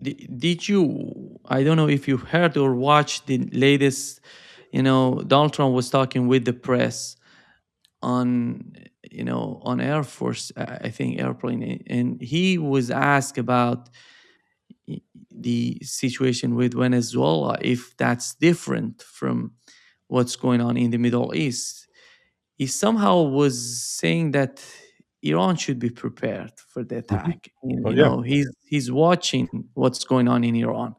Did you? I don't know if you heard or watched the latest. Donald Trump was talking with the press on on Air Force, I think airplane, and he was asked about i- the situation with Venezuela, if that's different from what's going on in the Middle East. He somehow was saying that Iran should be prepared for the Hmm. attack. Oh yeah. He's watching what's going on in Iran,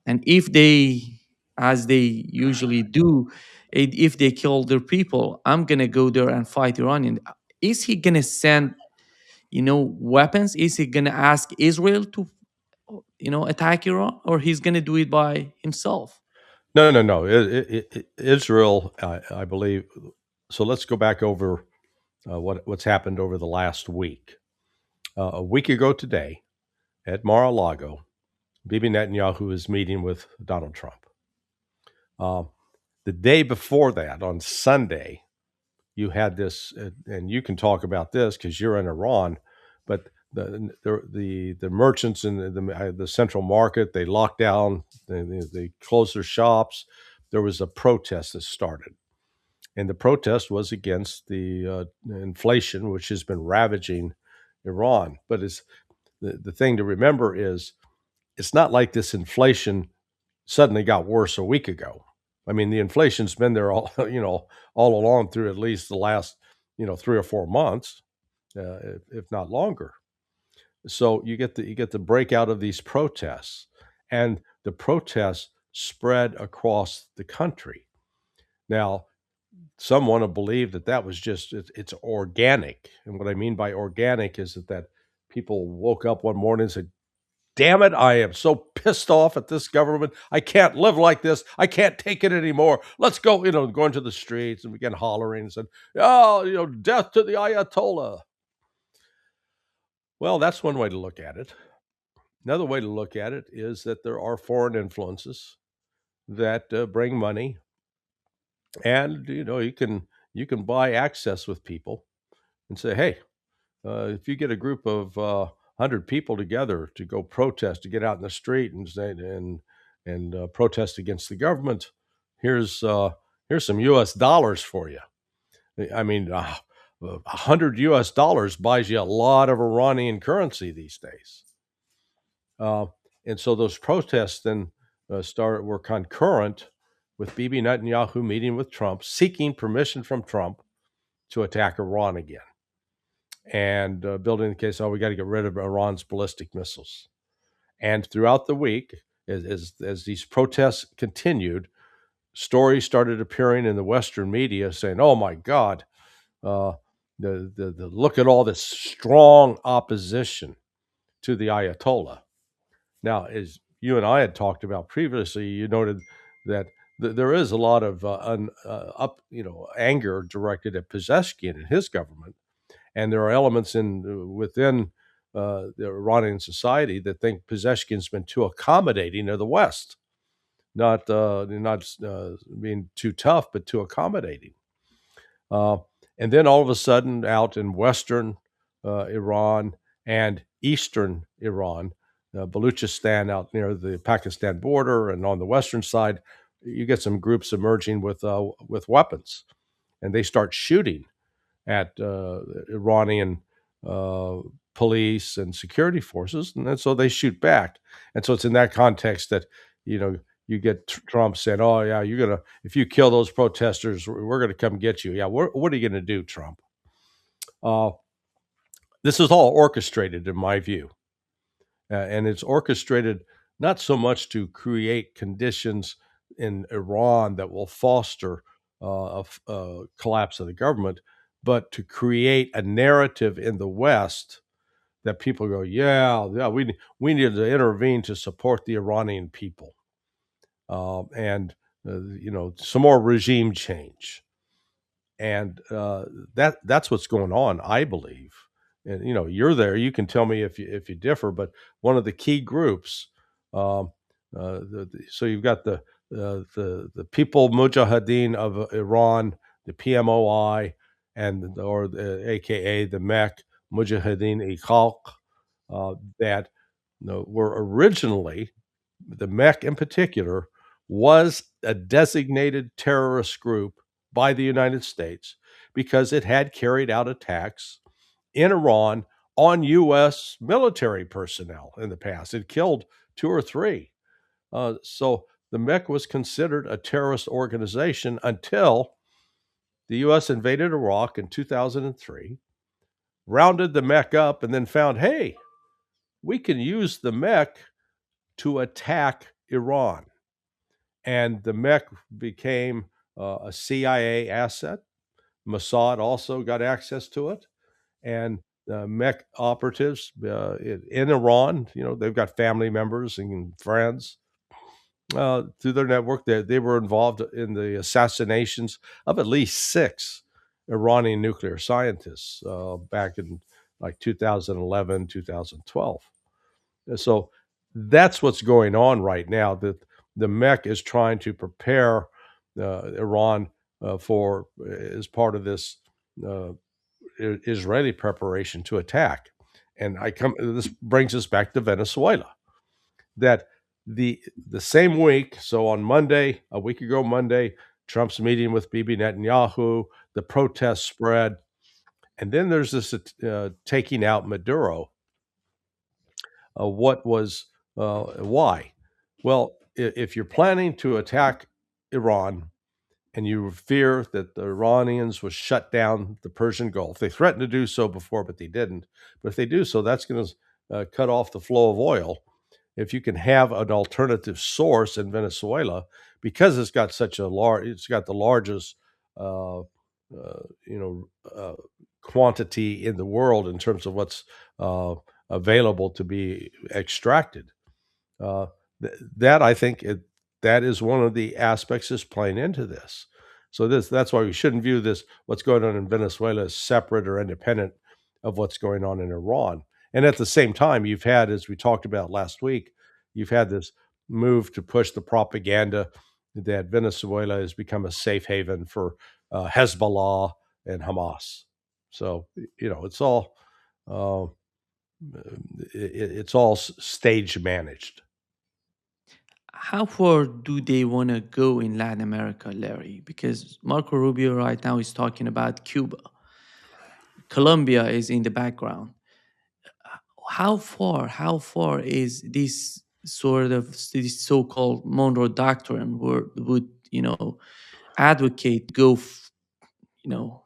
and if they, as they usually do, if they kill their people, I'm gonna go there and fight Iranian. Is he gonna send weapons? Is he gonna ask Israel to attack Iran, or he's gonna do it by himself? No, no, no. Israel, I believe. So let's go back over what's happened over the last week. A week ago today, at Mar-a-Lago, Bibi Netanyahu is meeting with Donald Trump. Uh, the day before that, on Sunday, you had this, and you can talk about this because you're in Iran, but the merchants in the central market, they locked down, they closed their shops. There was a protest that started, and the protest was against the inflation, which has been ravaging Iran. But it's the thing to remember is it's not like this inflation suddenly got worse a week ago. I mean, the inflation's been there all all along through at least the last 3 or 4 months, if not longer. So you get the breakout of these protests, and the protests spread across the country. Now, some want to believe that that was just it's organic, and what I mean by organic is that people woke up one morning and said, damn it, I am so pissed off at this government. I can't live like this. I can't take it anymore. Let's go, go into the streets and begin hollering and said, oh, death to the Ayatollah. Well, that's one way to look at it. Another way to look at it is that there are foreign influences that bring money, and you can buy access with people and say, hey, if you get a group of 100 people together to go protest, to get out in the street and say and protest against the government, here's here's some U.S. dollars for you. I mean, $100 buys you a lot of Iranian currency these days. Uh, and so those protests then were concurrent with Bibi Netanyahu meeting with Trump, seeking permission from Trump to attack Iran again, and building the case, oh, we got to get rid of Iran's ballistic missiles. And throughout the week, as these protests continued, stories started appearing in the Western media saying, "Oh my God, uh, the look at all this strong opposition to the Ayatollah." Now, as you and I had talked about previously, you noted that there is a lot of anger directed at Pezeshkian and his government, and there are elements within the Iranian society that think Pezeshkian's been too accommodating of the West, not being too tough, but too accommodating. Uh, and then all of a sudden, out in Western Iran and Eastern Iran, Baluchistan, out near the Pakistan border, and on the western side, you get some groups emerging with weapons, and they start shooting at Iranian uh, police and security forces, and then so they shoot back. And so it's in that context that you know you get Trump saying, "Oh yeah, you're gonna if you kill those protesters, we're gonna come get you." Yeah, what are you gonna do, Trump? Uh, this is all orchestrated, in my view, and it's orchestrated not so much to create conditions in Iran that will foster a collapse of the government, but to create a narrative in the West that people go, yeah, yeah, we need to intervene to support the Iranian people, and some more regime change, and that's what's going on, I believe. And you're there, you can tell me if you differ, but one of the key groups, um, so you've got the People Mujahideen of Iran, the PMOI, AKA the MEK Mujahideen e Khalq, that no, were originally, the MEC in particular, was a designated terrorist group by the United States because it had carried out attacks in Iran on U.S. military personnel in the past. It killed two or three. So the MEC was considered a terrorist organization until the U.S. invaded Iraq in 2003, rounded the MEC up, and then found, hey, we can use the MEC to attack Iran. And the MEC became a CIA asset. Mossad also got access to it. And MEC operatives in Iran, they've got family members and friends through their network. They were involved in the assassinations of at least six Iranian nuclear scientists back in like 2011, 2012. So that's what's going on right now. That the MEC is trying to prepare Iran for as part of this uh, Israeli preparation to attack. And this brings us back to Venezuela. That the same week, so on Monday, a week ago Monday, Trump's meeting with Bibi Netanyahu, the protests spread, and then there's this taking out Maduro. What was why? Well, if you're planning to attack Iran and you fear that the Iranians will shut down the Persian Gulf, they threatened to do so before, but they didn't. But if they do so, that's going to cut off the flow of oil. If you can have an alternative source in Venezuela, because it's got the largest, uh, you know, quantity in the world in terms of what's available to be extracted. Uh, that I think that is one of the aspects that's playing into this. So that's why we shouldn't view this what's going on in Venezuela as separate or independent of what's going on in Iran. And at the same time, you've had, as we talked about last week, you've had this move to push the propaganda that Venezuela has become a safe haven for Hezbollah and Hamas. So it's all uh, it's all stage managed. How far do they want to go in Latin America, Larry? Because Marco Rubio right now is talking about Cuba. Colombia is in the background. How far is this sort of this so-called Monroe Doctrine would advocate go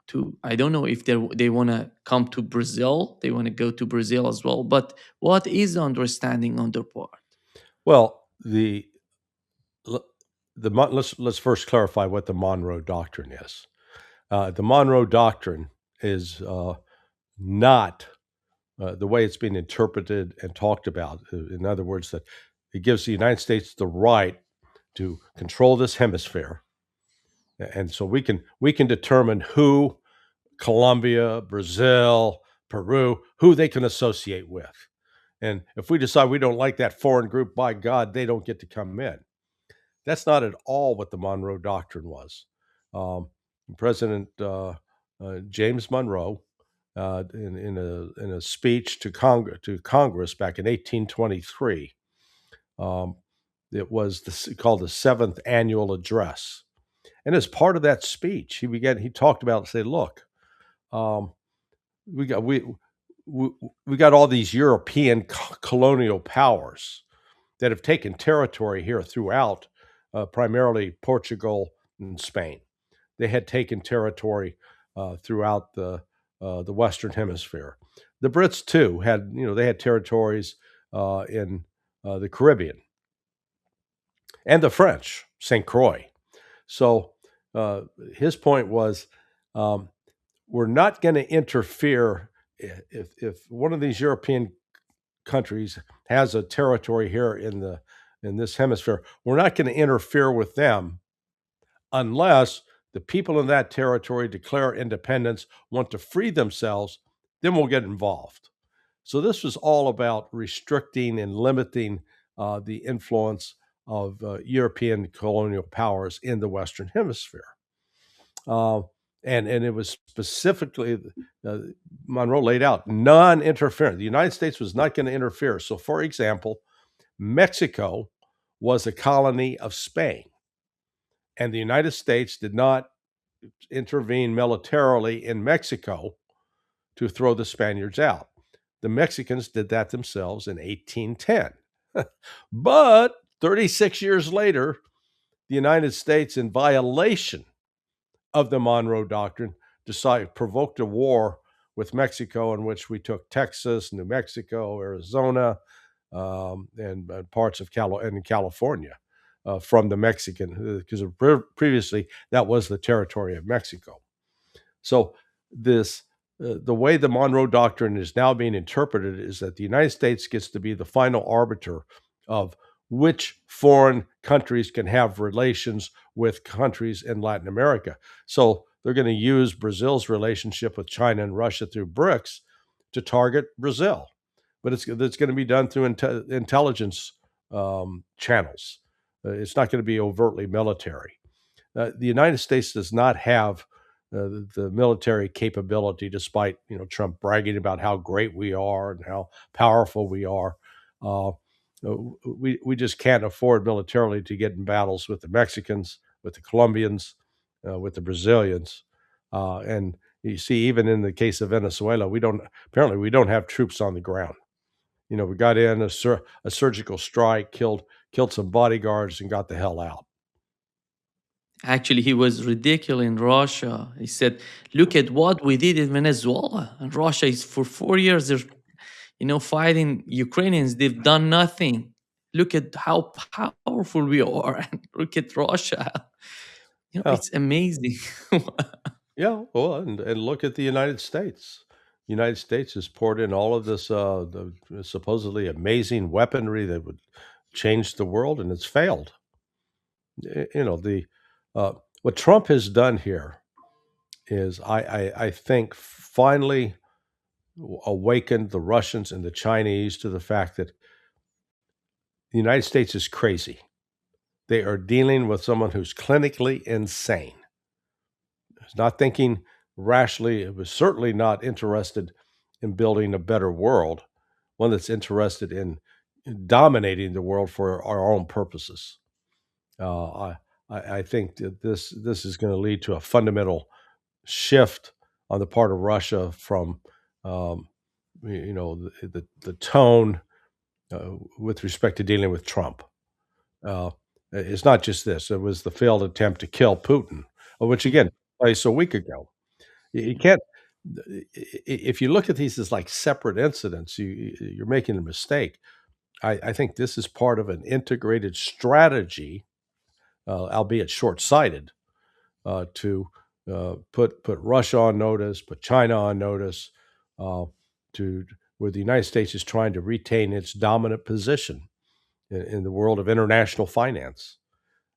to, I don't know if they want to come to Brazil, they want to go to Brazil as well, but what is the understanding on their part? Well, l- let's first clarify what the Monroe Doctrine is. The Monroe Doctrine is not the way it's been interpreted and talked about. In other words, that it gives the United States the right to control this hemisphere, and so we can determine who Colombia, Brazil, Peru, who they can associate with. And if we decide we don't like that foreign group, by God, they don't get to come in. That's not at all what the Monroe Doctrine was. Um, President James Monroe, in a speech to Congress back in 1823, um, it was called the Seventh Annual Address. And as part of that speech, he talked about, say, look, um, we got we, we got all these European colonial powers that have taken territory here throughout, primarily Portugal and Spain. They had taken territory throughout the Western Hemisphere. The Brits too they had territories in the Caribbean, and the French, Saint Croix. So uh, his point was, um, we're not going to interfere if one of these European countries has a territory here in this hemisphere. We're not going to interfere with them unless the people in that territory declare independence, want to free themselves, then we'll get involved. So this was all about restricting and limiting the influence of European colonial powers in the Western Hemisphere. Uh, and it was specifically uh, Monroe laid out non-interference. The United States was not going to interfere. So, for example, Mexico was a colony of Spain, and the United States did not intervene militarily in Mexico to throw the Spaniards out. The Mexicans did that themselves in 1810. But 36 years later, the United States, in violation of the Monroe Doctrine, provoked a war with Mexico in which we took Texas, New Mexico, Arizona, and parts of California from the Mexican, because previously that was the territory of Mexico. So this the way the Monroe Doctrine is now being interpreted is that the United States gets to be the final arbiter of which foreign countries can have relations with countries in Latin America. So they're going to use Brazil's relationship with China and Russia through BRICS to target Brazil, but it's going to be done through intelligence channels. It's not going to be overtly military. The United States does not have the military capability, despite Trump bragging about how great we are and how powerful we are. Uh, we just can't afford militarily to get in battles with the Mexicans, with the Colombians, with the Brazilians, and you see, even in the case of Venezuela, we don't have troops on the ground. We got in a surgical strike, killed some bodyguards, and got the hell out. Actually, he was ridiculous in Russia. He said, "Look at what we did in Venezuela." And Russia is for 4 years they're fighting Ukrainians. They've done nothing. Look at how powerful we are, and look at Russia. Yeah, It's amazing. yeah. Well, and look at the United States. United States has poured in all of this the supposedly amazing weaponry that would change the world, and it's failed. The what Trump has done here is, I think, finally awakened the Russians and the Chinese to the fact that the United States is crazy. They are dealing with someone who's clinically insane. He's not thinking rationally. It was certainly not interested in building a better world, one that's interested in dominating the world for our own purposes. I think that this is going to lead to a fundamental shift on the part of Russia from um, the tone with respect to dealing with Trump. Uh, it's not just this; it was the failed attempt to kill Putin, which again took place a week ago. You can't. If you look at these as like separate incidents, you're making a mistake. I think this is part of an integrated strategy, albeit short-sighted, to put Russia on notice, put China on notice, uh, to where the United States is trying to retain its dominant position in the world of international finance.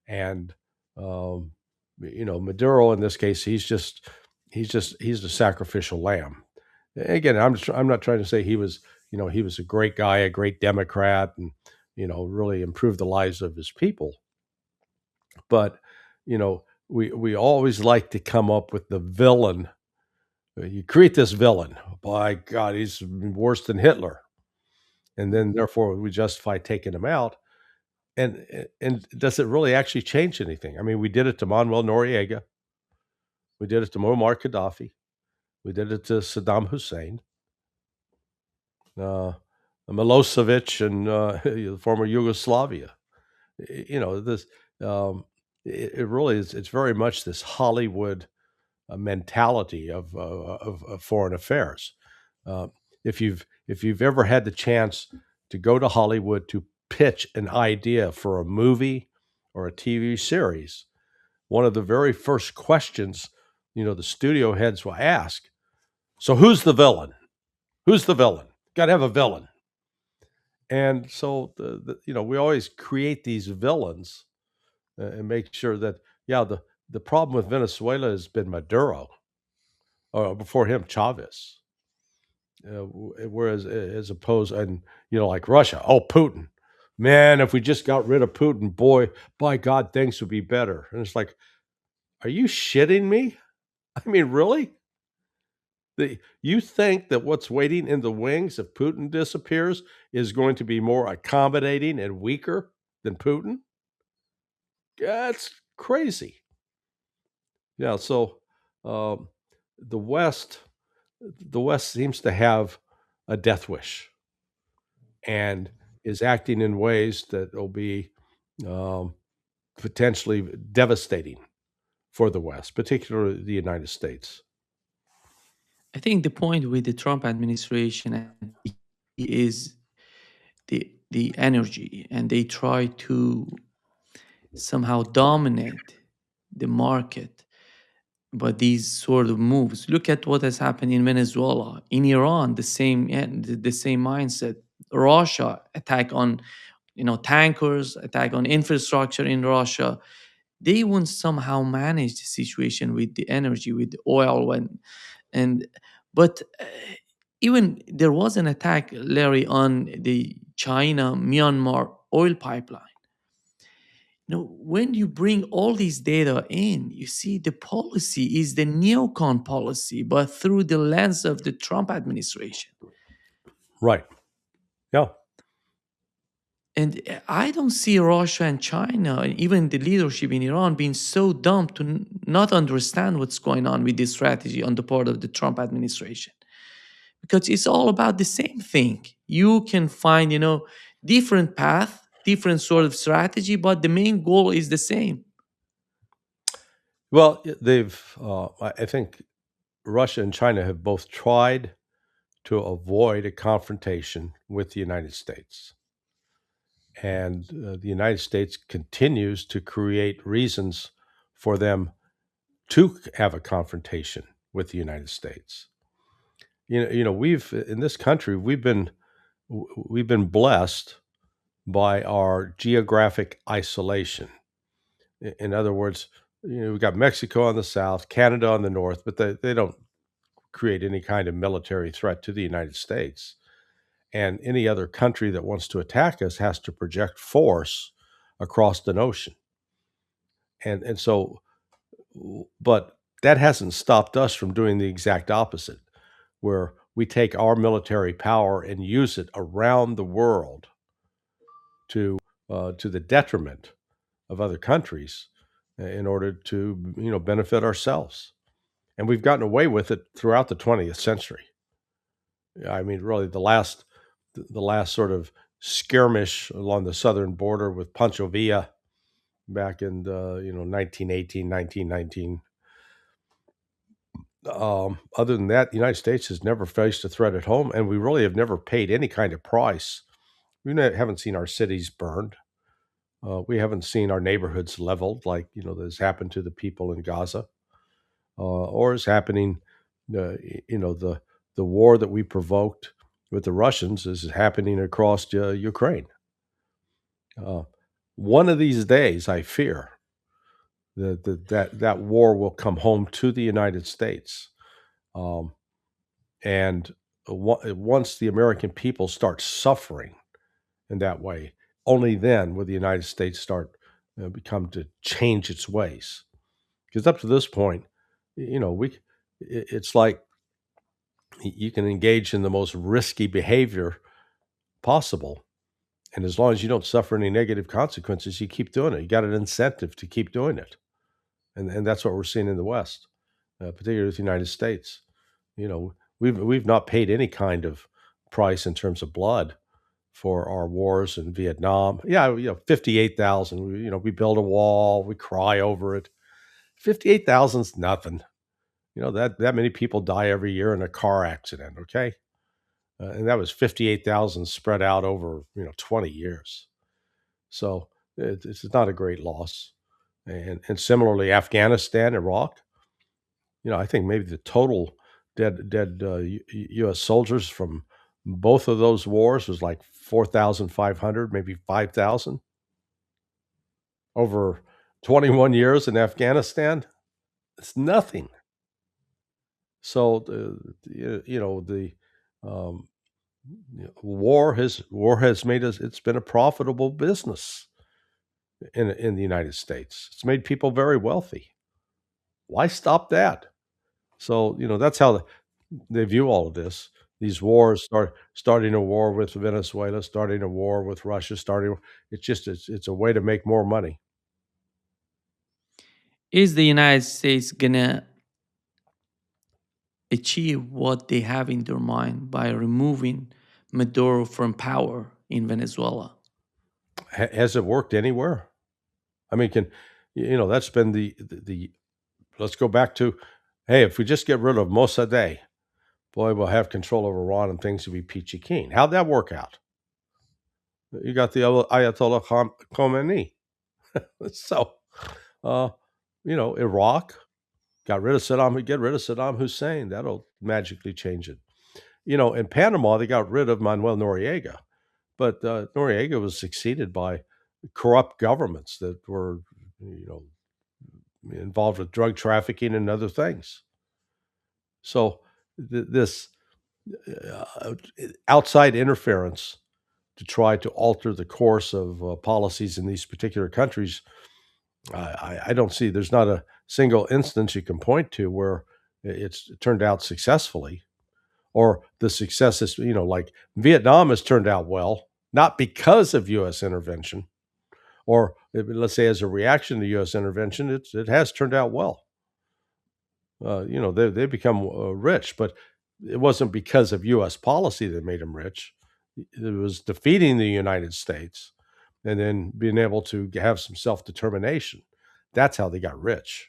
And um, Maduro in this case, he's the sacrificial lamb. Again, I'm not trying to say he was a great guy, a great Democrat, and really improved the lives of his people. But we always like to come up with the villain. You create this villain. By God, he's worse than Hitler, and then therefore we justify taking him out. And does it really actually change anything? I mean, we did it to Manuel Noriega, we did it to Muammar Gaddafi, we did it to Saddam Hussein, uh, Milosevic, and the former Yugoslavia. This it really is. It's very much this Hollywood mentality of foreign affairs. Uh, if you've ever had the chance to go to Hollywood to pitch an idea for a movie or a TV series, one of the very first questions the studio heads will ask, so who's the villain? Who's the villain? Got to have a villain. And so we always create these villains and make sure that, yeah, the problem with Venezuela has been Maduro, or before him Chavez, whereas as opposed, and like Russia, oh, Putin, man, if we just got rid of Putin, boy, by God, things would be better. And it's like, are you shitting me? I mean, really? You think that what's waiting in the wings if Putin disappears is going to be more accommodating and weaker than Putin? That's crazy. Yeah. So um, the West, the West seems to have a death wish and is acting in ways that will be um, potentially devastating for the West, particularly the United States. I think the point with the Trump administration is the energy, and they try to somehow dominate the market by these sort of moves. Look at what has happened in Venezuela, in Iran, the same, yeah, the same mindset. Russia attack on, tankers, attack on infrastructure in Russia. They won't somehow manage the situation with the energy, with the oil, and but even there was an attack, Larry, on the China Myanmar oil pipeline. When you bring all these data in, you see the policy is the neocon policy, but through the lens of the Trump administration. Right. Yeah. And I don't see Russia and China, and even the leadership in Iran, being so dumb to not understand what's going on with this strategy on the part of the Trump administration. Because it's all about the same thing. You can find, different path, different sort of strategy, but the main goal is the same. Well, I think Russia and China have both tried to avoid a confrontation with the United States. And the United States continues to create reasons for them to have a confrontation with the United States. We've in this country we've been blessed by our geographic isolation. In other words, we've got Mexico on the south, Canada on the north, but they don't create any kind of military threat to the United States. And any other country that wants to attack us has to project force across an ocean. And so, but that hasn't stopped us from doing the exact opposite, where we take our military power and use it around the world to the detriment of other countries in order to benefit ourselves. And we've gotten away with it throughout the 20th century. I mean, really, the last sort of skirmish along the southern border with Pancho Villa back in the 1918, 1919. Other than that, the United States has never faced a threat at home, and we really have never paid any kind of price. Haven't seen our cities burned. We haven't seen our neighborhoods leveled like has happened to the people in Gaza, or is happening. The war that we provoked with the Russians is happening across Ukraine. Uh, one of these days, I fear that war will come home to the United States, um, and once the American people start suffering in that way, only then will the United States start become to change its ways. Because up to this point, it's like you can engage in the most risky behavior possible. And as long as you don't suffer any negative consequences, you keep doing it. You got an incentive to keep doing it. And that's what we're seeing in the West, particularly with the United States. We've not paid any kind of price in terms of blood for our wars in Vietnam. Yeah, 58,000. We build a wall, we cry over it. 58,000 is nothing. That many people die every year in a car accident. Okay, and that was 58,000 spread out over 20 years. So it's not a great loss. And similarly, Afghanistan, Iraq. I think maybe the total dead U.S. soldiers from both of those wars was like 4,500, maybe 5,000 over 21 years in Afghanistan. It's nothing. So the um, war has made us. It's been a profitable business in the United States. It's made people very wealthy. Why stop that? So, that's how they view all of this. These wars, starting a war with Venezuela, starting a war with Russia, starting it's a way to make more money. Is the United States gonna achieve what they have in their mind by removing Maduro from power in Venezuela? Has it worked anywhere? I mean, that's been let's go back to, hey, if we just get rid of Mossadegh, boy, we'll have control over Iran and things will be peachy keen. How'd that work out? You got the Ayatollah Khomeini. So, uh, Iraq got rid of get rid of Saddam Hussein. That'll magically change it. In Panama, they got rid of Manuel Noriega, but Noriega was succeeded by corrupt governments that were, you know, involved with drug trafficking and other things. So this uh, outside interference to try to alter the course of policies in these particular countries, I don't see. There's not a single instance you can point to where it's turned out successfully, or the success is, like Vietnam has turned out well, not because of U.S. intervention, or let's say as a reaction to U.S. intervention, it has turned out well. They become rich, but it wasn't because of U.S. policy that made them rich. It was defeating the United States and then being able to have some self determination. That's how they got rich.